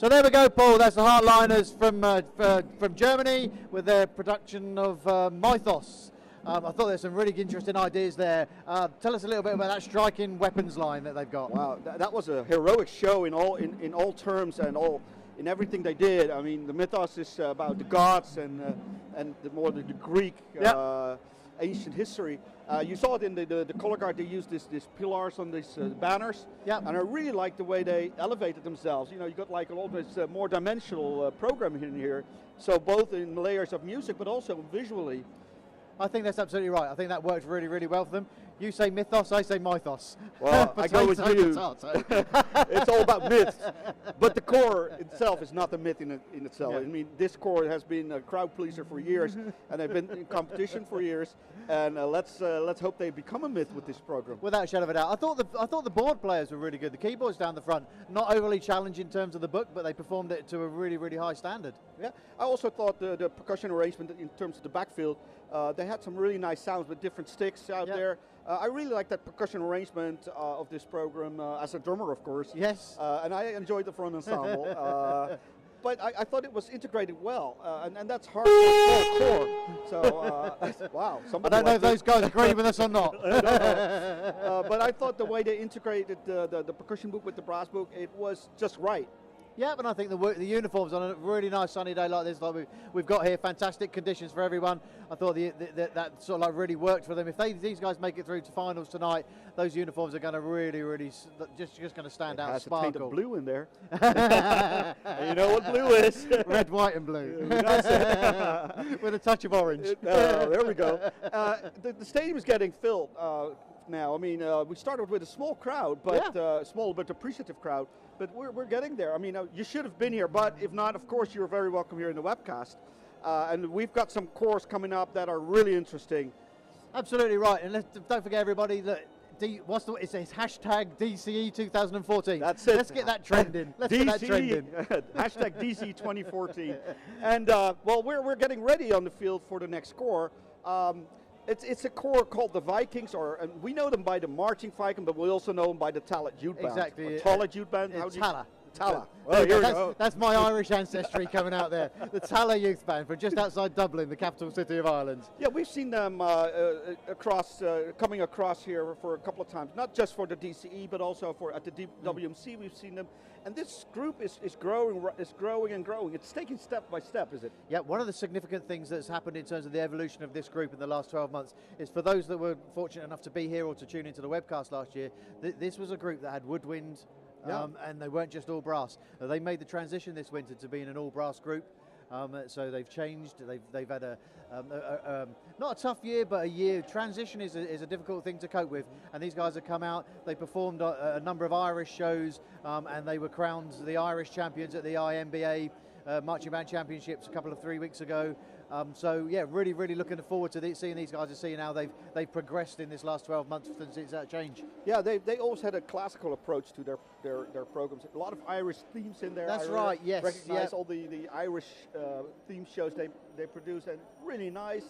So there we go, Paul. That's the Heartliners from Germany with their production of Mythos. I thought there's some really interesting ideas there. Tell us a little bit about that striking weapons line that they've got. Wow, that was a heroic show in all terms and in everything they did. I mean, the Mythos is about the gods and the Greek ancient history. You saw it in the color guard. They used these pillars on these banners, and I really like the way they elevated themselves. You know, you got like a little bit more dimensional programming in here. So both in layers of music, but also visually. I think that's absolutely right. I think that worked really, really well for them. You say mythos, I say mythos. Well, I go with you. It's all about myths. But the core itself is not a myth in itself. Yeah. I mean, this core has been a crowd pleaser for years, and they've been in competition for years. And let's hope they become a myth with this program. Without a shadow of a doubt. I thought the board players were really good. The keyboards down the front, not overly challenging in terms of the book, but they performed it to a really, really high standard. Yeah. I also thought the percussion arrangement in terms of the backfield, they had some really nice sounds with different sticks out there. I really like that percussion arrangement of this program as a drummer, of course. Yes. And I enjoyed the front ensemble. But I thought it was integrated well, and that's hard for a core. So, wow. I don't know if those guys agree with us or not. But I thought the way they integrated the percussion book with the brass book, it was just right. Yeah, but I think the uniforms on a really nice sunny day like this, like we've got here, fantastic conditions for everyone. I thought that sort of like really worked for them. If these guys make it through to finals tonight, those uniforms are going to really, really just going to stand out, sparkle. It has a taint of blue in there. You know what blue is? Red, white, and blue. That's it. With a touch of orange. There we go. The stadium is getting filled now. I mean, we started with a small crowd, but small but appreciative crowd. But we're getting there. I mean, you should have been here, but if not, of course, you're very welcome here in the webcast. And we've got some cores coming up that are really interesting. Absolutely right. And don't forget, everybody, that it says hashtag DCE 2014. That's it. Let's get that trending. Let's get that trending. Hashtag DCE 2014. And well, we're getting ready on the field for the next core. It's a core called the Vikings, and we know them by the Marching Viking, but we also know them by the Talat Youth Band. Exactly. Talat Youth Band. Tala. Well, that's my Irish ancestry coming out there. The Tala Youth Band from just outside Dublin, the capital city of Ireland. Yeah, we've seen them coming across here for a couple of times, not just for the DCE, but also at the WMC. We've seen them, and this group is growing and growing. It's taking step by step, is it? Yeah, one of the significant things that's happened in terms of the evolution of this group in the last 12 months is, for those that were fortunate enough to be here or to tune into the webcast last year, this was a group that had woodwind. And they weren't just all brass. They made the transition this winter to being an all brass group. So they've changed. They've had not a tough year, but a year. Transition is a difficult thing to cope with. And these guys have come out. They performed a number of Irish shows, and they were crowned the Irish champions at the IMBA Marching Band Championships a couple of 3 weeks ago. So yeah, really, really looking forward to seeing these guys and seeing how they've progressed in this last 12 months since that change. Yeah, they always had a classical approach to their programs. A lot of Irish themes in there. That's right. Yes. Recognize all the Irish theme shows they produce, and really nice.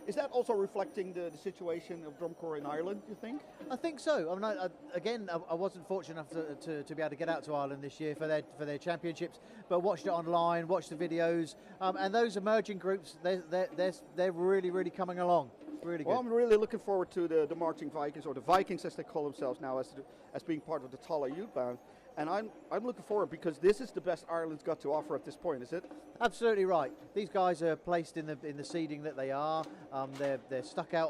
Is that also reflecting the situation of drum corps in Ireland, do you think? I think so. I mean, I wasn't fortunate enough to be able to get out to Ireland this year for their championships, but watched it online, watched the videos, and those emerging groups, they're really, really coming along. Really good. Well, I'm really looking forward to the Marching Vikings, or the Vikings as they call themselves now, as being part of the Tala Youth Band. And I'm looking forward, because this is the best Ireland's got to offer at this point, is it? Absolutely right. These guys are placed in the seeding that they are. They're stuck out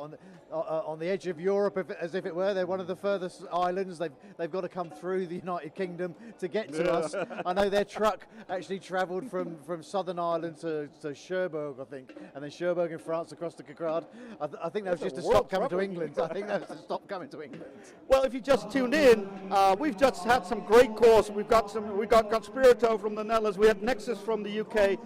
on the edge of Europe, as if it were. They're one of the furthest islands. They've got to come through the United Kingdom to get to us. I know their truck actually travelled from Southern Ireland to Cherbourg, I think, and then Cherbourg in France across to Cacrade. I think that was just to stop coming to England. I think that was to stop coming to England. Well, if you just tuned in, we've just had some great calls. We got Conspirato from the Netherlands. We had Nexus from the UK.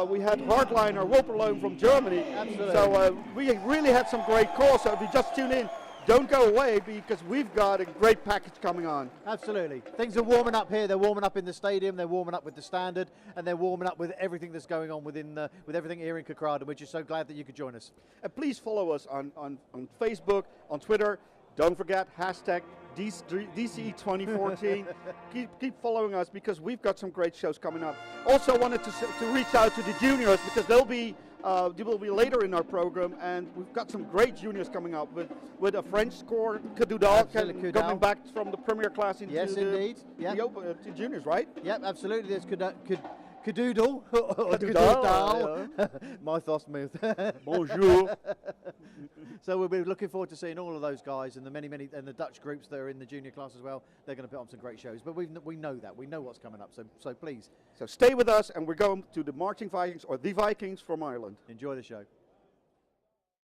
We had Heartliner, Wolperloon from Germany. Absolutely. So we really had some great calls. So if you just tune in, don't go away, because we've got a great package coming on. Absolutely. Things are warming up here. They're warming up in the stadium. They're warming up with the standard, and they're warming up with everything that's going on with everything here in Cacrade. And we're just so glad that you could join us. And please follow us on Facebook, on Twitter. Don't forget, hashtag DCE 2014. keep following us because we've got some great shows coming up. Also wanted to reach out to the juniors because they will be later in our program, and we've got some great juniors coming up with a French score, Cadoudal, coming back from the premier class into the juniors, right? Yep, absolutely. There's Cadoodle. Mythos myth. Bonjour. So we'll be looking forward to seeing all of those guys and the many and the Dutch groups that are in the junior class as well. They're going to put on some great shows, but we know that. We know what's coming up, so please. So stay with us, and we're going to the Marching Vikings, or the Vikings from Ireland. Enjoy the show.